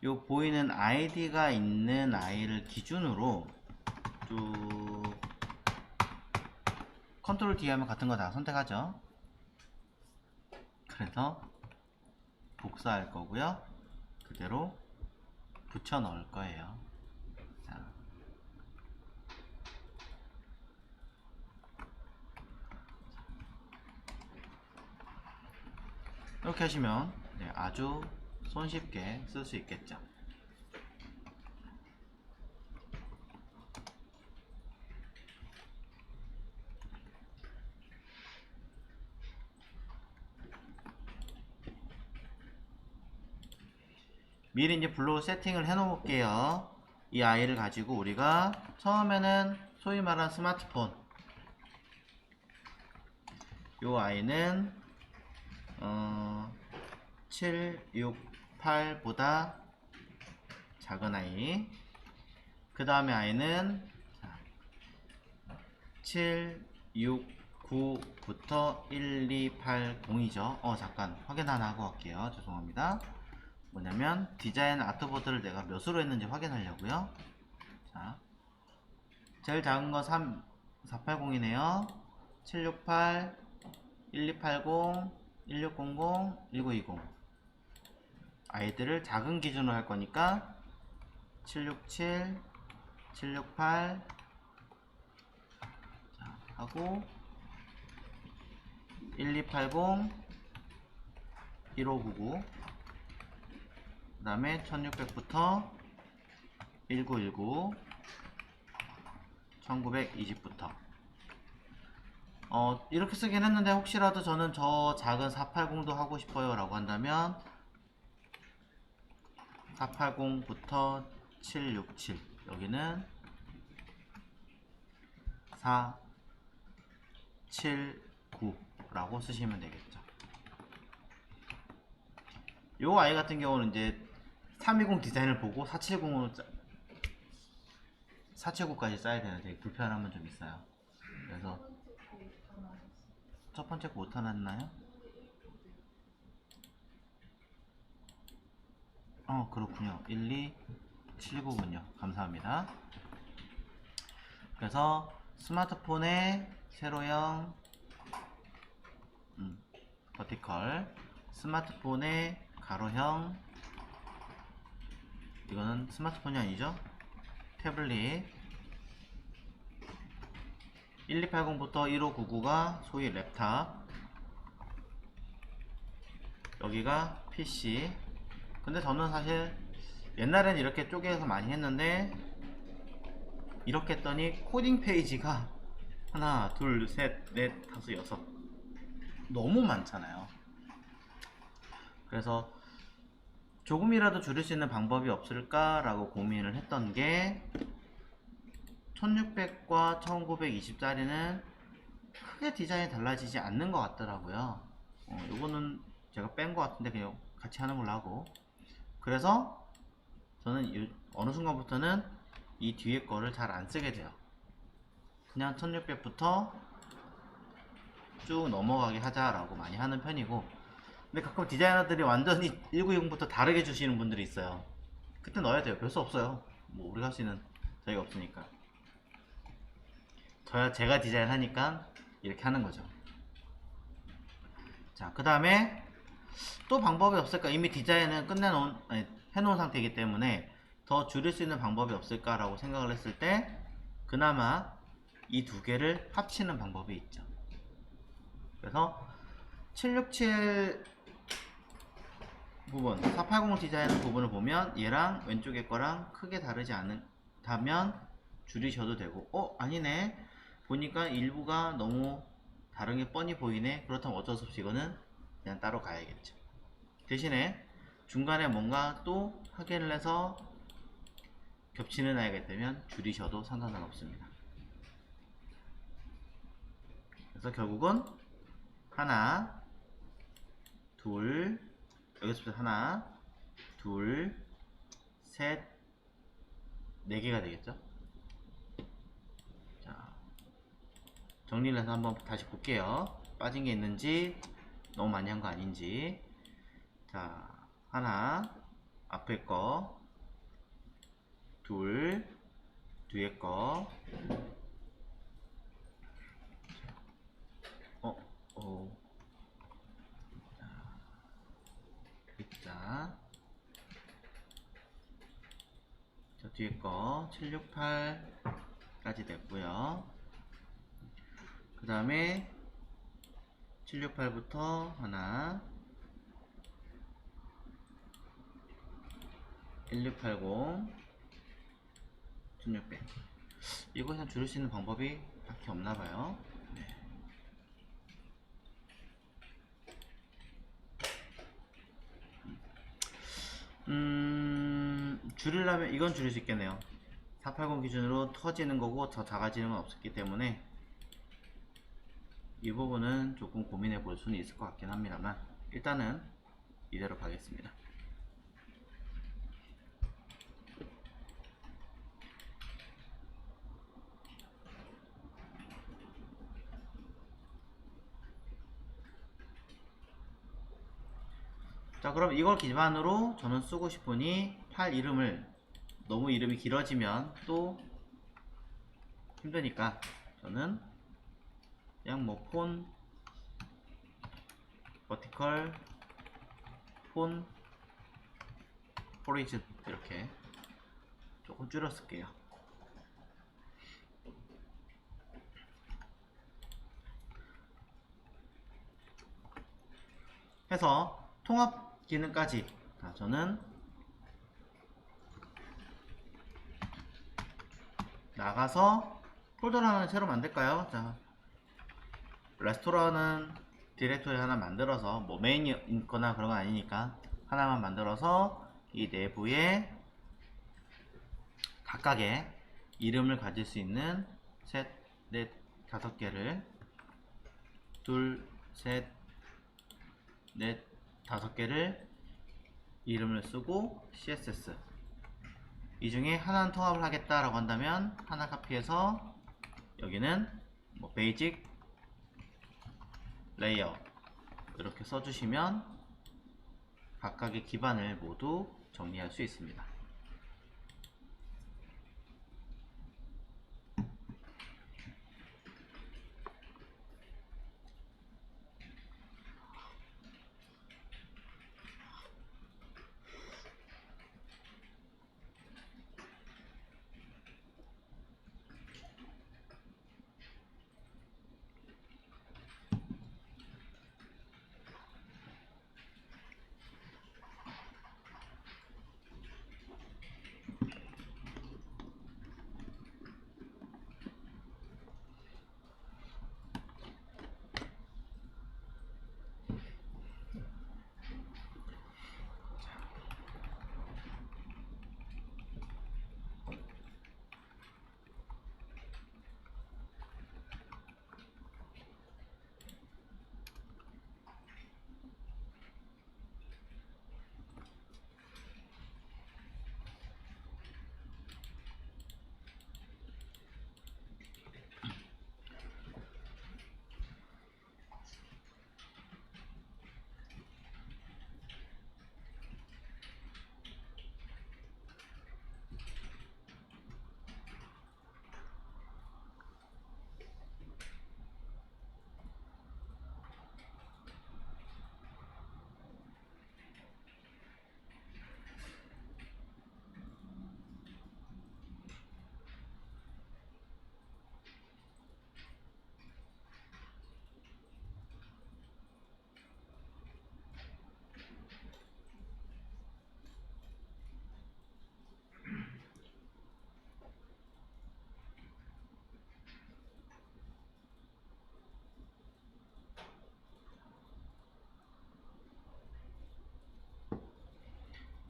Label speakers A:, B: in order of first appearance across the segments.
A: 요 보이는 아이디가 있는 아이를 기준으로 쭉 컨트롤 D 하면 같은 거 다 선택하죠. 그래서 복사할 거고요. 그대로 붙여 넣을 거예요. 자, 이렇게 하시면 아주 손쉽게 쓸 수 있겠죠. 미리 이제 블로그 세팅을 해 놓을게요. 이 아이를 가지고 우리가 처음에는 소위 말하는 스마트폰, 요 아이는 768보다 작은 아이, 그 다음에 아이는 769부터 1280이죠. 잠깐 확인 하나 하고 갈게요. 죄송합니다. 뭐냐면 디자인 아트보드를 내가 몇으로 했는지 확인하려고요. 자, 제일 작은 거 480이네요 768, 1280, 1600, 1920. 아이들을 작은 기준으로 할 거니까 767, 768 하고 1280, 1599, 그 다음에 1600부터 1919, 1920부터 이렇게 쓰긴 했는데 혹시라도 저는 저 작은 480도 하고 싶어요 라고 한다면 480부터 767, 여기는 479 라고 쓰시면 되겠죠. 요 아이 같은 경우는 이제 320 디자인을 보고 470으로 479까지 써야 되는데 되게 불편한 건 좀 있어요. 그래서 첫 번째 거 못 해놨나요? 그렇군요. 1279군요. 감사합니다. 그래서 스마트폰의 세로형 버티컬, 스마트폰의 가로형, 이거는 스마트폰이 아니죠? 태블릿, 1280부터 1599가 소위 랩탑, 여기가 PC. 근데 저는 사실 옛날엔 이렇게 쪼개서 많이 했는데 이렇게 했더니 코딩 페이지가 하나, 둘, 셋, 넷, 다섯, 여섯 너무 많잖아요. 그래서 조금이라도 줄일 수 있는 방법이 없을까 라고 고민을 했던 게 1600과 1920짜리는 크게 디자인이 달라지지 않는 것 같더라고요. 요거는 제가 뺀 것 같은데 그냥 같이 하는 걸로 하고, 그래서 저는 어느 순간부터는 이 뒤에 거를 잘 안 쓰게 돼요. 그냥 1600부터 쭉 넘어가게 하자라고 많이 하는 편이고, 근데 가끔 디자이너들이 완전히 1920부터 다르게 주시는 분들이 있어요. 그때 넣어야 돼요. 별 수 없어요. 뭐 우리가 할 수 있는 저희가 없으니까. 저야 제가 디자인 하니까 이렇게 하는 거죠. 자, 그 다음에 또 방법이 없을까? 이미 디자인은 해놓은 상태이기 때문에 더 줄일 수 있는 방법이 없을까라고 생각을 했을 때 그나마 이 두 개를 합치는 방법이 있죠. 그래서 767 부분, 480 디자인 부분을 보면 얘랑 왼쪽에 거랑 크게 다르지 않다면 줄이셔도 되고, 아니네, 보니까 일부가 너무 다른 게 뻔히 보이네, 그렇다면 어쩔 수 없이 이거는 그냥 따로 가야겠죠. 대신에 중간에 뭔가 또 확인을 해서 겹치는 아이가 있다면 줄이셔도 상관은 없습니다. 그래서 결국은 하나, 둘, 여기서부터 하나, 둘, 셋, 네 개가 되겠죠. 자, 정리를 해서 한번 다시 볼게요. 빠진 게 있는지, 너무 많이 한 거 아닌지. 자, 하나, 앞에 거, 둘, 뒤에 거, 어, 글자, 저 뒤에 거 768까지 됐고요. 그 다음에 768부터 하나, 1680, 1600. 이것은 줄일 수 있는 방법이 딱히 없나봐요. 네. 줄이려면 이건 줄일 수 있겠네요. 480 기준으로 터지는 거고 더 작아지는 건 없었기 때문에 이 부분은 조금 고민해 볼 수는 있을 것 같긴 합니다만 일단은 이대로 가겠습니다. 자, 그럼 이걸 기반으로 저는 쓰고 싶으니 팔 이름을 너무 이름이 길어지면 또 힘드니까 저는 그냥 뭐 폰, 버티컬, 폰, 포리즌 이렇게 조금 줄여 쓸게요. 해서 통합 기능까지 저는 나가서 폴더를 하나 새로 만들까요? 자, 레스토랑은 디렉토리 하나 만들어서 뭐 메인이 있거나 그런 건 아니니까 하나만 만들어서 이 내부에 각각의 이름을 가질 수 있는 셋, 넷, 다섯 개를 둘, 셋, 넷, 다섯 개를 이름을 쓰고 CSS 이 중에 하나는 통합을 하겠다라고 한다면 하나 카피해서 여기는 뭐 베이직 레이어 이렇게 써주시면 각각의 기반을 모두 정리할 수 있습니다.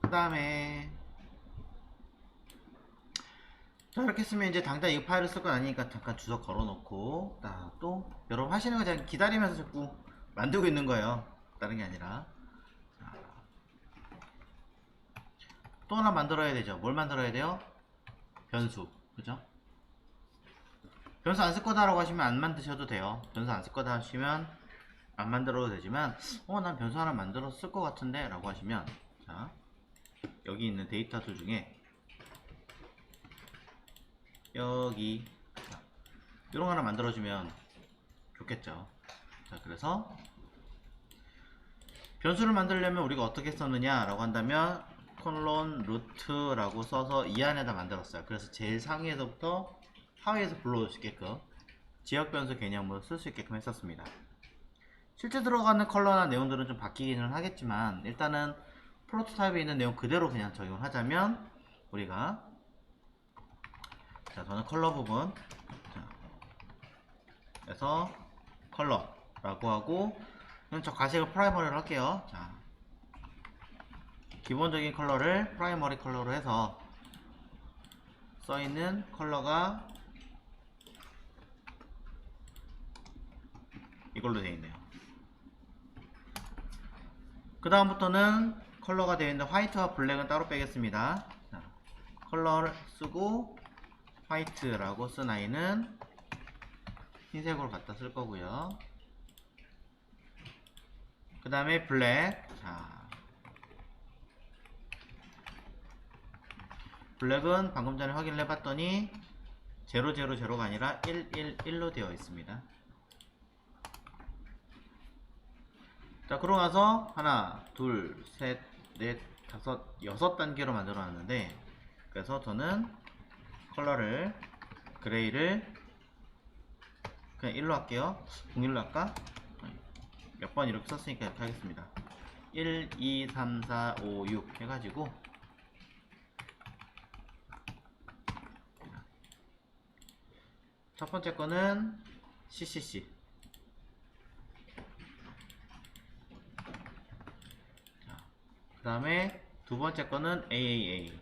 A: 그 다음에 자, 이렇게 쓰면 이제 당장 이 파일을 쓸 건 아니니까 잠깐 주소 걸어 놓고 또 여러분 하시는 거 그냥 기다리면서 자꾸 만들고 있는 거예요. 다른 게 아니라 또 하나 만들어야 되죠. 뭘 만들어야 돼요? 변수, 그죠? 변수 안 쓸 거다 라고 하시면 안 만드셔도 돼요. 변수 안 쓸 거다 하시면 안 만들어도 되지만 난 변수 하나 만들어 쓸 것 같은데 라고 하시면 자, 여기 있는 데이터들 중에 여기 이런 거 하나 만들어주면 좋겠죠. 자, 그래서 변수를 만들려면 우리가 어떻게 썼느냐 라고 한다면 콜론 루트라고 써서 이 안에다 만들었어요. 그래서 제일 상위에서부터 하위에서 불러올 수 있게끔 지역 변수 개념으로 쓸 수 있게끔 했었습니다. 실제 들어가는 컬러나 내용들은 좀 바뀌기는 하겠지만 일단은 프로토타입에 있는 내용 그대로 그냥 적용을 하자면 우리가 자, 저는 컬러 부분 그래서 컬러라고 하고 저 가식을 프라이머리로 할게요. 자, 기본적인 컬러를 프라이머리 컬러로 해서 써있는 컬러가 이걸로 되어 있네요. 그 다음부터는 컬러가 되어 있는 화이트와 블랙은 따로 빼겠습니다. 자, 컬러를 쓰고 화이트라고 쓴 아이는 흰색으로 갖다 쓸 거고요. 그 다음에 블랙. 자, 블랙은 방금 전에 확인을 해봤더니 000가 아니라 111로 되어 있습니다. 자, 그러고 나서 하나, 둘, 셋, 넷, 다섯, 6단계로 만들어 놨는데 그래서 저는 컬러를 그레이를 그냥 1로 할게요. 01로 할까? 몇 번 이렇게 썼으니까 이렇게 하겠습니다. 1, 2, 3, 4, 5, 6 해가지고 첫 번째 거는 CCC 그 다음에 두 번째 거는 AAA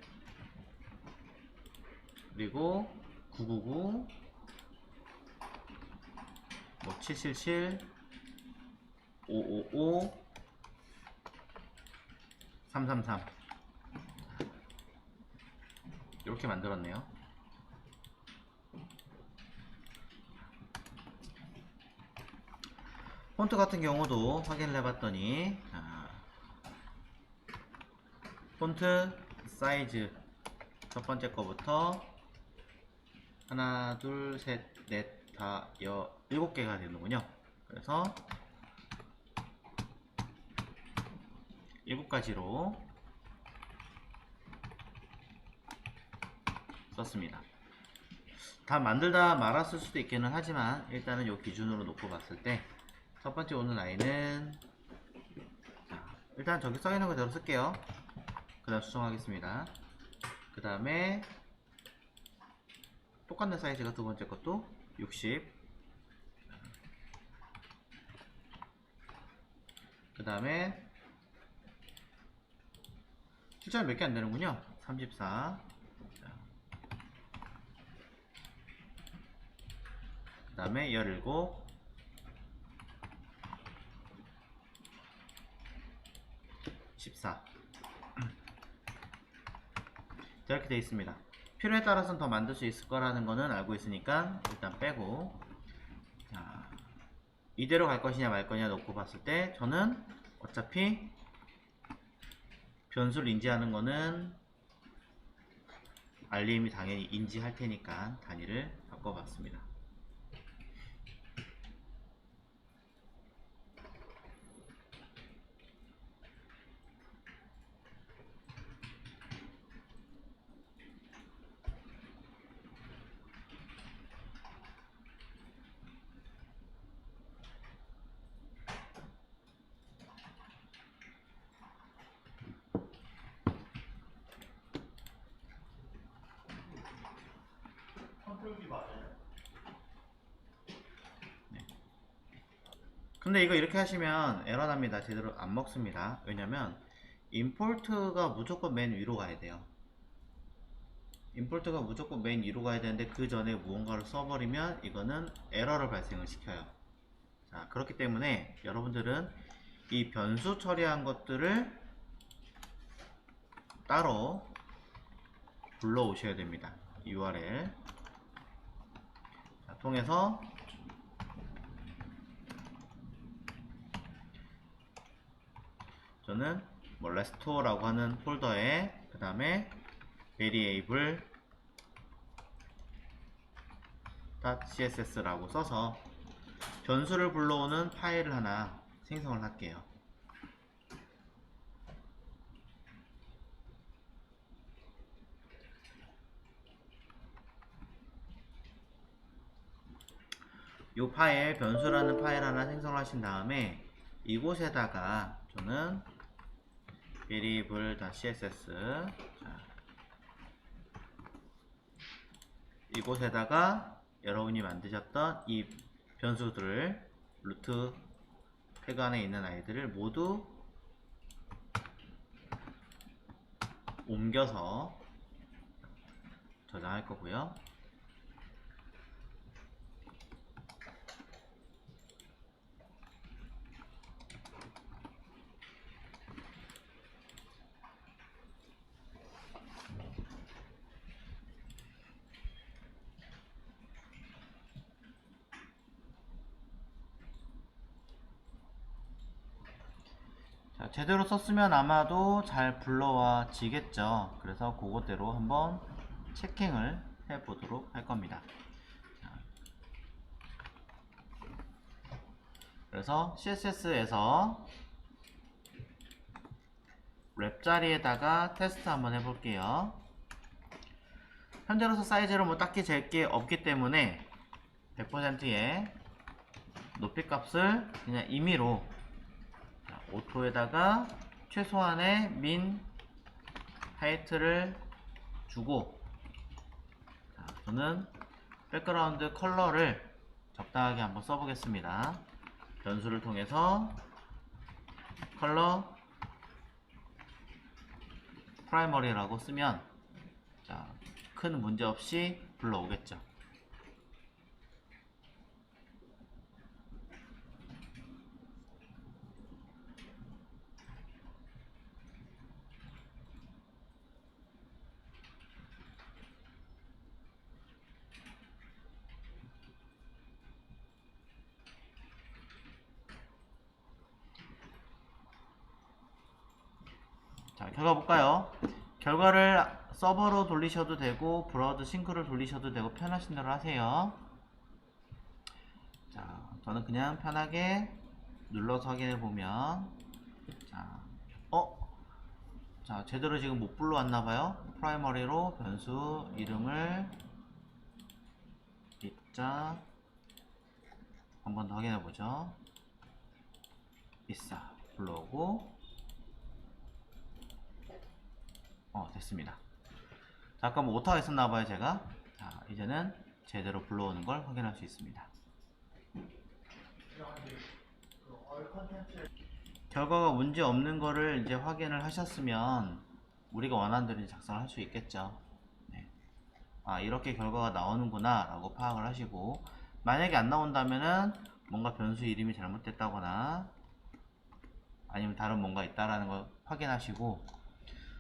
A: 그리고 999 뭐 777 555 333 이렇게 만들었네요. 폰트 같은 경우도 확인을 해봤더니 폰트 사이즈 첫 번째 거부터 하나 둘 셋 넷 다 7개가 되는군요. 그래서 7가지로 썼습니다. 다 만들다 말았을 수도 있기는 하지만 일단은 이 기준으로 놓고 봤을 때 첫 번째 오는 아이는 일단 저기 써있는 그대로 쓸게요. 그 다음 수정하겠습니다. 그 다음에 똑같은 사이즈가 두 번째 것도 60 그 다음에 숫자가 몇 개 안 되는군요. 34 그 다음에 17 14 이렇게 되어 있습니다. 필요에 따라서는 더 만들 수 있을 거라는 거는 알고 있으니까 일단 빼고 자, 이대로 갈 것이냐 말 거냐 놓고 봤을 때 저는 어차피 변수를 인지하는 거는 알림이 당연히 인지할 테니까 단위를 바꿔봤습니다. 네. 근데 이거 이렇게 하시면 에러 납니다. 제대로 안 먹습니다. 왜냐면 임포트가 무조건 맨 위로 가야 돼요. 임포트가 무조건 맨 위로 가야 되는데 그 전에 무언가를 써버리면 이거는 에러를 발생을 시켜요. 자, 그렇기 때문에 여러분들은 이 변수 처리한 것들을 따로 불러오셔야 됩니다. URL 자, 통해서 저는 뭐 레스토어라고 하는 폴더에 그 다음에 variable .css라고 써서 변수를 불러오는 파일을 하나 생성을 할게요. 이 파일, 변수라는 파일 하나 생성을 하신 다음에 이곳에다가 저는 variable.css 이곳에다가 여러분이 만드셨던 이 변수들을 루트 태그 안에 있는 아이들을 모두 옮겨서 저장할 거고요. 자, 제대로 썼으면 아마도 잘 불러와지겠죠. 그래서 그것대로 한번 체킹을 해보도록 할 겁니다. 자, 그래서 CSS에서 랩 자리에다가 테스트 한번 해볼게요. 현재로서 사이즈를 뭐 딱히 잴 게 없기 때문에 100%의 높이 값을 그냥 임의로 오토에다가 최소한의 민 하이트를 주고, 자, 저는 백그라운드 컬러를 적당하게 한번 써보겠습니다. 변수를 통해서 컬러 프라이머리라고 쓰면 자, 큰 문제 없이 불러오겠죠. 자, 결과 볼까요? 결과를 서버로 돌리셔도 되고 브라우저 싱크를 돌리셔도 되고 편하신 대로 하세요. 자, 저는 그냥 편하게 눌러서 확인해 보면 자, 제대로 지금 못 불러왔나봐요. 프라이머리로 변수 이름을 입자 한번 더 확인해 보죠. 있어 불러오고 됐습니다. 자, 아까 뭐 오타가 있었나봐요 제가. 자, 이제는 제대로 불러오는 걸 확인할 수 있습니다. 결과가 문제 없는 거를 이제 확인을 하셨으면 우리가 원하는 대로 작성을 할 수 있겠죠. 네. 이렇게 결과가 나오는구나 라고 파악을 하시고, 만약에 안 나온다면은 뭔가 변수 이름이 잘못됐다거나 아니면 다른 뭔가 있다라는 걸 확인하시고,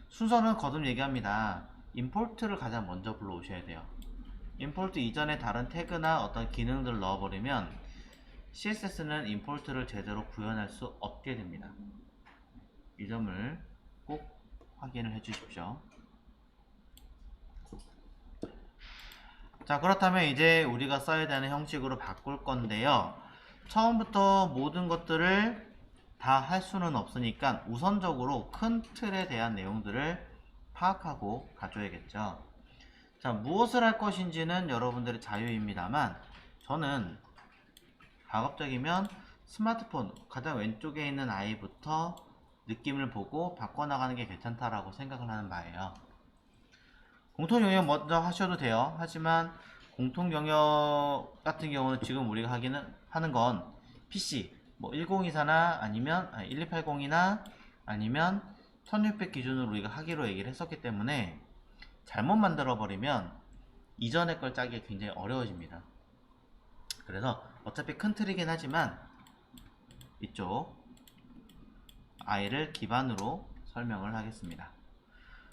A: 순서는 거듭 얘기합니다. 임포트를 가장 먼저 불러오셔야 돼요. 임포트 이전에 다른 태그나 어떤 기능들을 넣어버리면 CSS는 임포트를 제대로 구현할 수 없게 됩니다. 이 점을 꼭 확인을 해 주십시오. 자, 그렇다면 이제 우리가 써야 되는 형식으로 바꿀 건데요. 처음부터 모든 것들을 다 할 수는 없으니까 우선적으로 큰 틀에 대한 내용들을 파악하고 가져야겠죠. 자, 무엇을 할 것인지는 여러분들의 자유입니다만, 저는 가급적이면 스마트폰 가장 왼쪽에 있는 아이부터 느낌을 보고 바꿔나가는 게 괜찮다라고 생각을 하는 바예요. 공통 영역 먼저 하셔도 돼요. 하지만 공통 영역 같은 경우는 지금 우리가 하는 건 PC 뭐 1024나 아니면 1280이나 아니면 1600 기준으로 우리가 하기로 얘기를 했었기 때문에 잘못 만들어 버리면 이전의 걸 짜기 굉장히 어려워집니다. 그래서 어차피 큰 틀이긴 하지만 이쪽 아이를 기반으로 설명을 하겠습니다.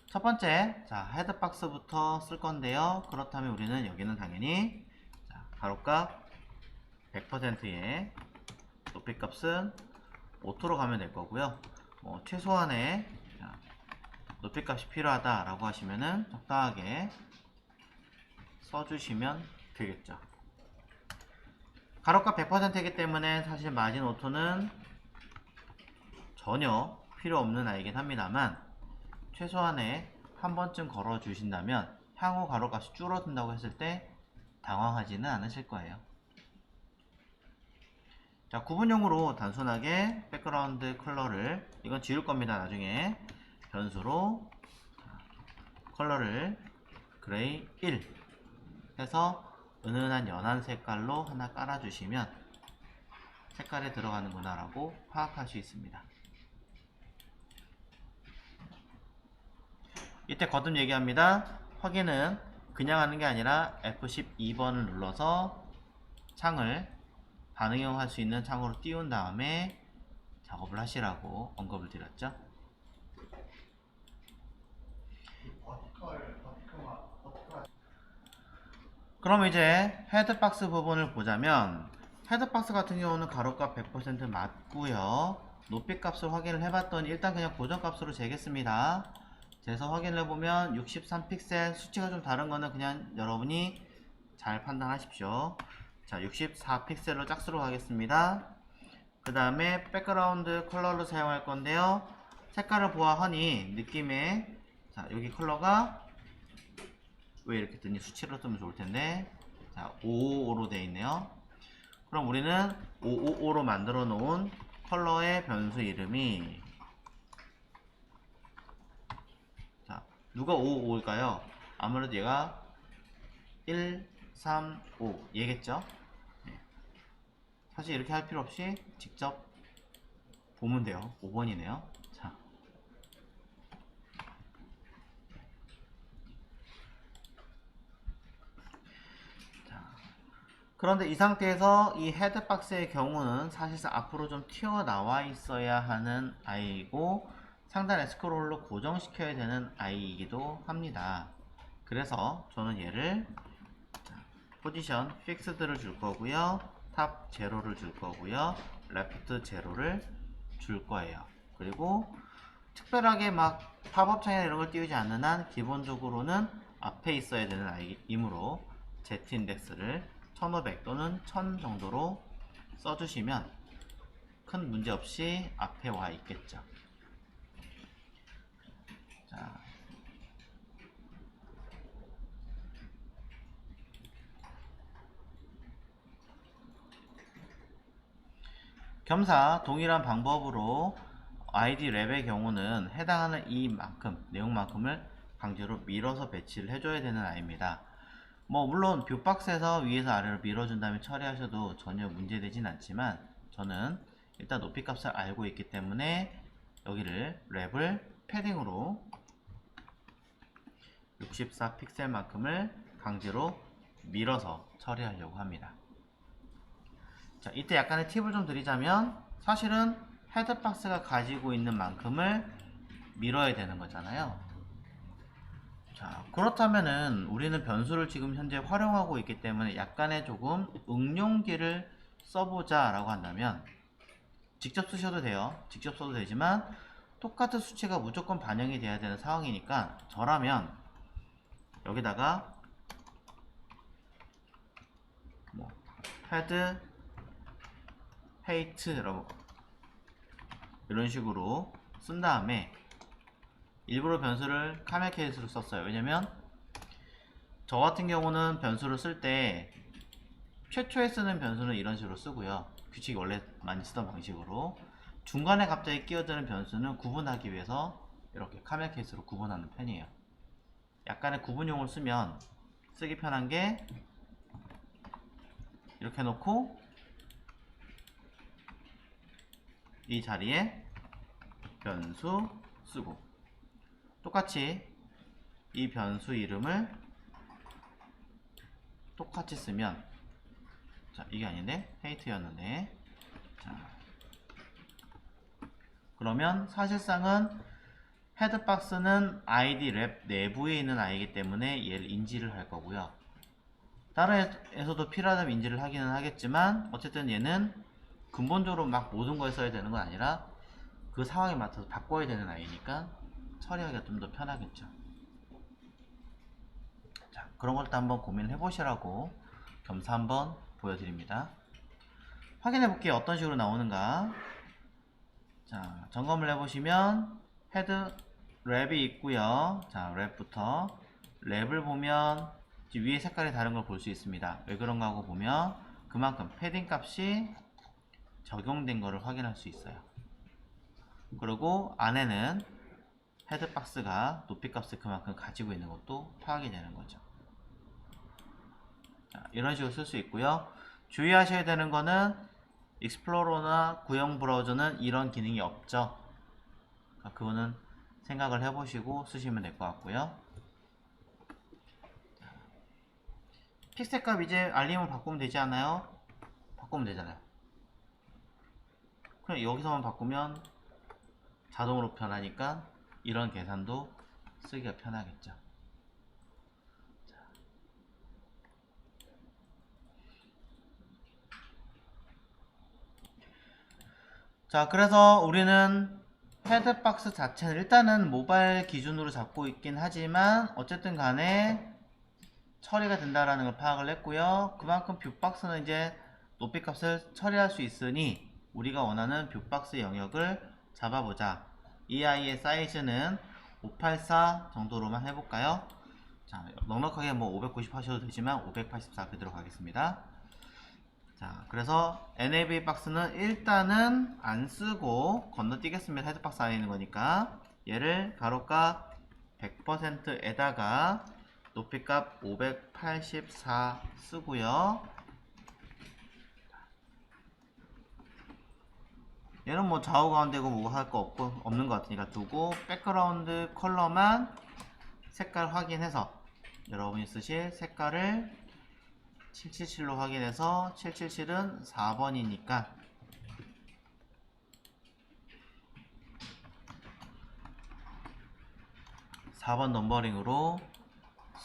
A: 첫 번째, 자, 헤드박스부터 쓸 건데요. 그렇다면 우리는 여기는 당연히 가로값 100%의 높이 값은 오토로 가면 될 거고요. 최소한의 높이값이 필요하다 라고 하시면은 적당하게 써주시면 되겠죠. 가로값 100%이기 때문에 사실 마진 오토는 전혀 필요 없는 아이긴 합니다만, 최소한의 한 번쯤 걸어 주신다면 향후 가로값이 줄어든다고 했을 때 당황하지는 않으실 거예요. 자, 구분용으로 단순하게 백그라운드 컬러를, 이건 지울 겁니다. 나중에 변수로 컬러를 그레이 1 해서 은은한 연한 색깔로 하나 깔아주시면 색깔에 들어가는구나 라고 파악할 수 있습니다. 이때 거듭 얘기합니다. 확인은 그냥 하는 게 아니라 F12번을 눌러서 창을 반응형 할 수 있는 창으로 띄운 다음에 작업을 하시라고 언급을 드렸죠. 그럼 이제 헤드박스 부분을 보자면, 헤드박스 같은 경우는 가로값 100% 맞고요. 높이값을 확인을 해봤더니 일단 그냥 고정값으로 재겠습니다. 재서 확인을 해보면 63픽셀, 수치가 좀 다른 거는 그냥 여러분이 잘 판단하십시오. 자, 64픽셀로 짝수로 가겠습니다. 그 다음에 백그라운드 컬러를 사용할 건데요. 색깔을 보아하니 느낌에, 자, 여기 컬러가 왜 이렇게 뜨니? 수치로 뜨면 좋을 텐데. 자, 555로 되어 있네요. 그럼 우리는 555로 만들어 놓은 컬러의 변수 이름이, 자, 누가 555일까요? 아무래도 얘가 1, 3, 5 얘겠죠? 네. 사실 이렇게 할 필요 없이 직접 보면 돼요. 5번이네요. 자, 그런데 이 상태에서 이 헤드박스의 경우는 사실상 앞으로 좀 튀어나와 있어야 하는 아이이고, 상단에 스크롤로 고정시켜야 되는 아이이기도 합니다. 그래서 저는 얘를 포지션 픽스드를 줄 거고요, 탑 제로를 줄 거고요, 레프트 제로를 줄 거예요. 그리고 특별하게 막 팝업 창이나 이런 걸 띄우지 않는 한 기본적으로는 앞에 있어야 되는 아이이므로 Z 인덱스를 1500 또는 1000 정도로 써주시면 큰 문제 없이 앞에 와 있겠죠. 자, 겸사 동일한 방법으로 ID 랩의 경우는 해당하는 이만큼 내용만큼을 강제로 밀어서 배치를 해줘야 되는 아이입니다. 뭐 물론 뷰박스에서 위에서 아래로 밀어준 다음에 처리하셔도 전혀 문제되진 않지만, 저는 일단 높이값을 알고 있기 때문에 여기를 랩을 패딩으로 64픽셀만큼을 강제로 밀어서 처리하려고 합니다. 자, 이때 약간의 팁을 좀 드리자면, 사실은 헤드박스가 가지고 있는 만큼을 밀어야 되는 거잖아요. 자, 그렇다면은 우리는 변수를 지금 현재 활용하고 있기 때문에 약간의 조금 응용기를 써보자 라고 한다면, 직접 쓰셔도 돼요. 직접 써도 되지만 똑같은 수치가 무조건 반영이 돼야 되는 상황이니까, 저라면 여기다가 뭐 헤드 헤이트라고 이런 식으로 쓴 다음에, 일부러 변수를 카멜 케이스로 썼어요. 왜냐면 저 같은 경우는 변수를 쓸 때 최초에 쓰는 변수는 이런 식으로 쓰고요, 규칙이 원래 많이 쓰던 방식으로. 중간에 갑자기 끼어드는 변수는 구분하기 위해서 이렇게 카멜 케이스로 구분하는 편이에요. 약간의 구분용을 쓰면 쓰기 편한 게, 이렇게 해놓고 이 자리에 변수 쓰고, 똑같이 이 변수 이름을 똑같이 쓰면, 자, 이게 아닌데 헤이트였는데, 자, 그러면 사실상은 헤드박스는 ID 랩 내부에 있는 아이이기 때문에 얘를 인지를 할 거고요, 다른 에서도 필요하다면 인지를 하기는 하겠지만, 어쨌든 얘는 근본적으로 막 모든 거에 써야 되는 건 아니라 그 상황에 맞춰서 바꿔야 되는 아이니까 처리하기가 좀 더 편하겠죠. 자, 그런 것도 한번 고민해 보시라고 겸사 한번 보여드립니다. 확인해 볼게요. 어떤 식으로 나오는가. 자, 점검을 해보시면 헤드 랩이 있고요. 자, 랩부터 랩을 보면 위에 색깔이 다른 걸 볼 수 있습니다. 왜 그런가 하고 보면 그만큼 패딩 값이 적용된 것을 확인할 수 있어요. 그리고 안에는 헤드 박스가 높이 값을 그만큼 가지고 있는 것도 파악이 되는 거죠. 자, 이런 식으로 쓸 수 있고요. 주의하셔야 되는 거는 익스플로러나 구형 브라우저는 이런 기능이 없죠. 그러니까 그거는 생각을 해보시고 쓰시면 될 것 같고요. 픽셀 값 이제 알림을 바꾸면 되지 않나요? 바꾸면 되잖아요. 그냥 여기서만 바꾸면 자동으로 변하니까 이런 계산도 쓰기가 편하겠죠. 자, 그래서 우리는 헤드박스 자체는 일단은 모바일 기준으로 잡고 있긴 하지만 어쨌든 간에 처리가 된다라는 걸 파악을 했고요. 그만큼 뷰박스는 이제 높이 값을 처리할 수 있으니 우리가 원하는 뷰박스 영역을 잡아보자. 이 아이의 사이즈는 584 정도로만 해볼까요? 자, 넉넉하게 뭐 590 하셔도 되지만 584 그대로 가겠습니다. 자, 그래서 NAV 박스는 일단은 안 쓰고 건너뛰겠습니다. 헤드박스 안에 있는 거니까 얘를 가로가 100%에다가 높이값 584 쓰고요. 얘는 뭐 좌우 가운데고 뭐고 할 거 없고 없는 것 같으니까 두고 백그라운드 컬러만 색깔 확인해서 여러분이 쓰실 색깔을 777로 확인해서 777은 4번이니까 (4번) 넘버링으로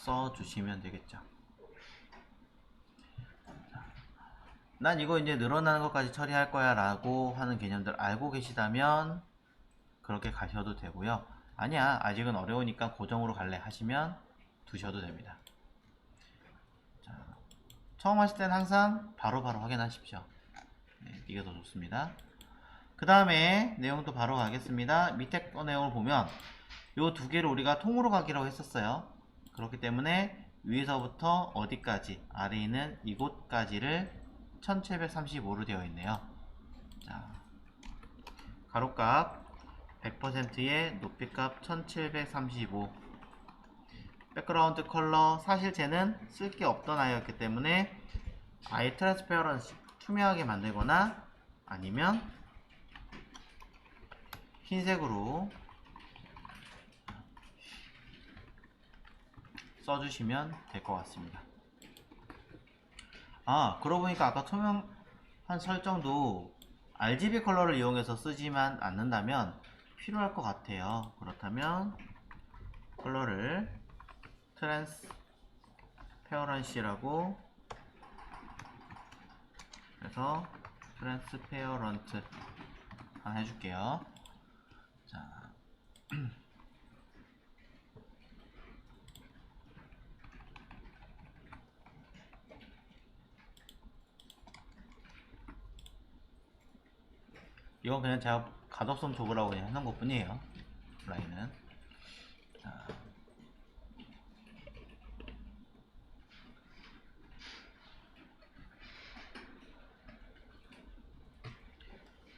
A: 써주시면 되겠죠. 난 이거 이제 늘어나는 것까지 처리할 거야 라고 하는 개념들 알고 계시다면 그렇게 가셔도 되고요. 아니야, 아직은 어려우니까 고정으로 갈래 하시면 두셔도 됩니다. 자, 처음 하실 때는 항상 바로바로 확인하십시오. 네, 이게 더 좋습니다. 그 다음에 내용도 바로 가겠습니다. 밑에 거 내용을 보면 요 두 개를 우리가 통으로 가기로 했었어요. 그렇기 때문에 위에서부터 어디까지, 아래에 있는 이곳까지를 1735로 되어 있네요. 자, 가로값 100%의 높이값 1735. 백그라운드 컬러 사실 쟤는 쓸 게 없던 아이였기 때문에 아예 트랜스페어런시 투명하게 만들거나 아니면 흰색으로 써주시면 될 것 같습니다. 아, 그러고 보니까 아까 투명한 설정도 RGB 컬러를 이용해서 쓰지만 않는다면 필요할 것 같아요. 그렇다면 컬러를 트랜스페어런시라고 해서 트랜스페어런트 하나 해줄게요. 자, 이건 그냥 제가 가독성 줘보라고 그냥 해놓은 것 뿐이에요. 라인은.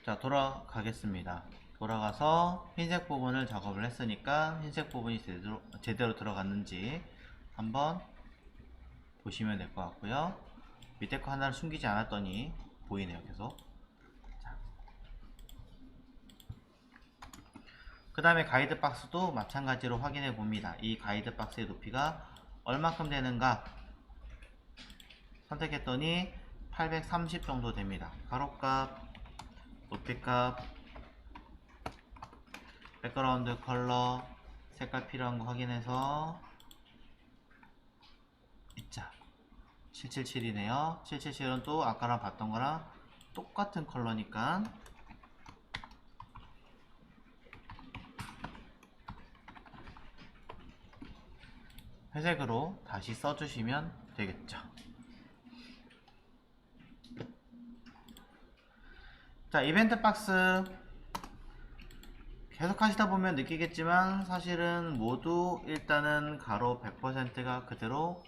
A: 자, 돌아가겠습니다. 돌아가서 흰색 부분을 작업을 했으니까 흰색 부분이 제대로 들어갔는지 한번 보시면 될 것 같고요. 밑에 거 하나를 숨기지 않았더니 보이네요, 계속. 그 다음에 가이드 박스도 마찬가지로 확인해 봅니다. 이 가이드 박스의 높이가 얼마큼 되는가 선택했더니 830 정도 됩니다. 가로값, 높이값, 백그라운드 컬러, 색깔 필요한 거 확인해서 있자. 777이네요. 777은 또 아까랑 봤던 거랑 똑같은 컬러니까 회색으로 다시 써주시면 되겠죠. 자, 이벤트 박스 계속 하시다 보면 느끼겠지만 사실은 모두 일단은 가로 100%가 그대로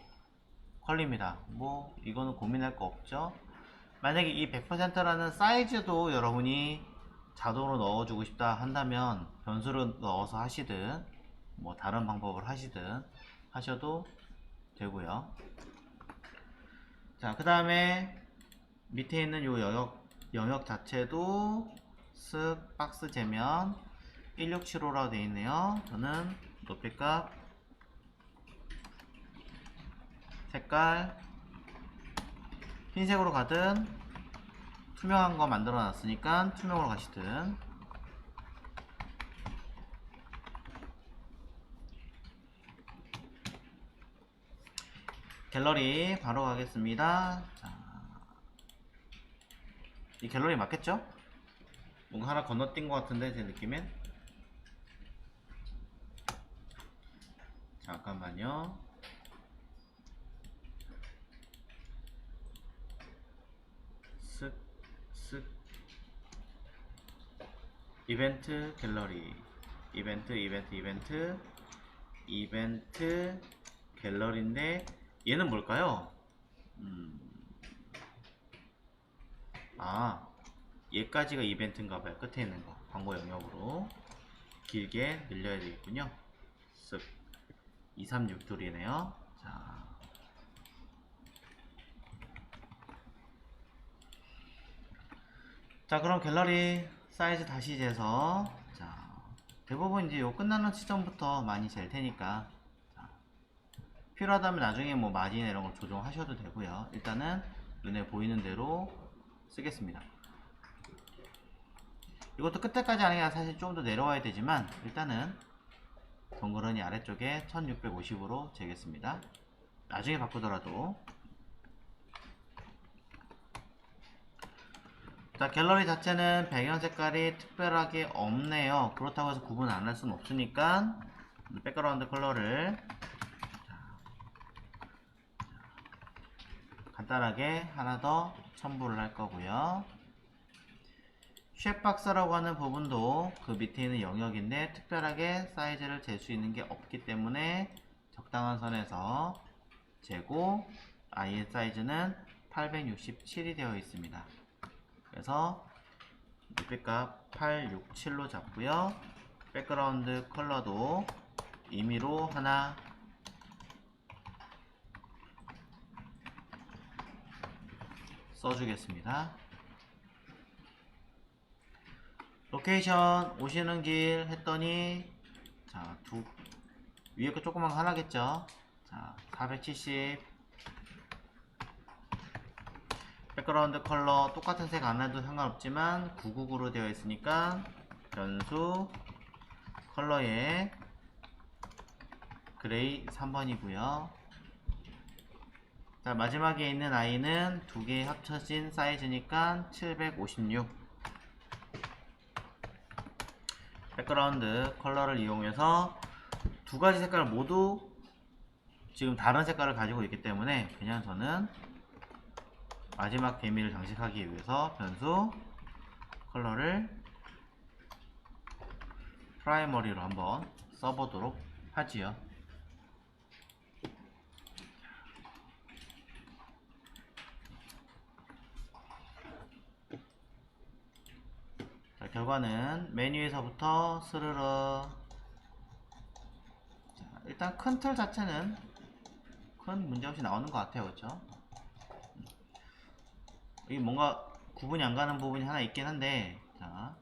A: 걸립니다. 뭐 이거는 고민할 거 없죠. 만약에 이 100%라는 사이즈도 여러분이 자동으로 넣어주고 싶다 한다면 변수를 넣어서 하시든 뭐 다른 방법을 하시든 하셔도 되고요. 자, 그 다음에 밑에 있는 요 영역 자체도 쓱 박스 재면 1675라고 되어 있네요. 저는 높이값, 색깔 흰색으로 가든 투명한 거 만들어 놨으니까 투명으로 가시든. 갤러리 바로 가겠습니다. 자, 이 갤러리 맞겠죠? 뭔가 하나 건너뛴 것 같은데 제 느낌엔. 잠깐만요. 쓱쓱 이벤트 갤러리, 이벤트 갤러리인데 얘는 뭘까요? 아, 얘까지가 이벤트인가봐요. 끝에 있는 거 광고 영역으로 길게 늘려야 되겠군요. 쓱 2362이네요. 자, 그럼 갤러리 사이즈 다시 재서, 자, 대부분 이제 요 끝나는 시점부터 많이 잴 테니까, 자, 필요하다면 나중에 뭐 마진 이런 걸 조정하셔도 되고요. 일단은 눈에 보이는 대로 쓰겠습니다. 이것도 끝에까지 하는 게 사실 좀 더 내려와야 되지만 일단은 덩그러니 아래쪽에 1650으로 재겠습니다. 나중에 바꾸더라도. 자, 갤러리 자체는 배경 색깔이 특별하게 없네요. 그렇다고 해서 구분 안 할 수는 없으니까 백그라운드 컬러를 간단하게 하나 더 첨부를 할 거고요. 쉐박스라고 하는 부분도 그 밑에 있는 영역인데 특별하게 사이즈를 잴 수 있는 게 없기 때문에 적당한 선에서 재고, 아이의 사이즈는 867이 되어 있습니다. 그래서 높이값 867로 잡고요. 백그라운드 컬러도 임의로 하나 써주겠습니다. 로케이션 오시는 길 했더니, 자, 위에 거 조그만 거 하나겠죠. 자, 470 백그라운드 컬러 똑같은 색 안 해도 상관없지만 999로 되어 있으니까 변수 컬러에 그레이 3번이고요. 자, 마지막에 있는 아이는 두 개 합쳐진 사이즈니까 756. 백그라운드 컬러를 이용해서 두 가지 색깔 모두 지금 다른 색깔을 가지고 있기 때문에 그냥 저는 마지막 데미를 장식하기 위해서 변수 컬러를 프라이머리로 한번 써보도록 하지요. 자, 결과는 메뉴에서부터 스르르. 자, 일단 큰 틀 자체는 큰 문제없이 나오는 것 같아요. 그렇죠? 이게 뭔가 구분이 안 가는 부분이 하나 있긴 한데, 자,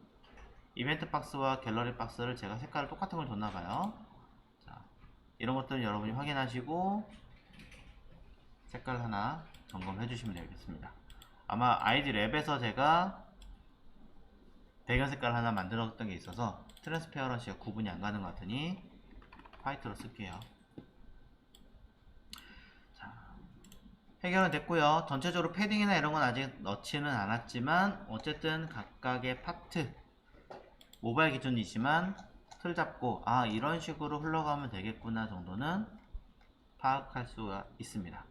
A: 이벤트 박스와 갤러리 박스를 제가 색깔을 똑같은 걸 줬나봐요. 자, 이런 것들은 여러분이 확인하시고 색깔 하나 점검해 주시면 되겠습니다. 아마 아이디 랩에서 제가 배경 색깔 하나 만들었던 게 있어서 트랜스페어런시가 구분이 안 가는 것 같으니 화이트로 쓸게요. 해결은 됐고요. 전체적으로 패딩이나 이런 건 아직 넣지는 않았지만 어쨌든 각각의 파트, 모바일 기준이지만 틀 잡고 아 이런 식으로 흘러가면 되겠구나 정도는 파악할 수가 있습니다.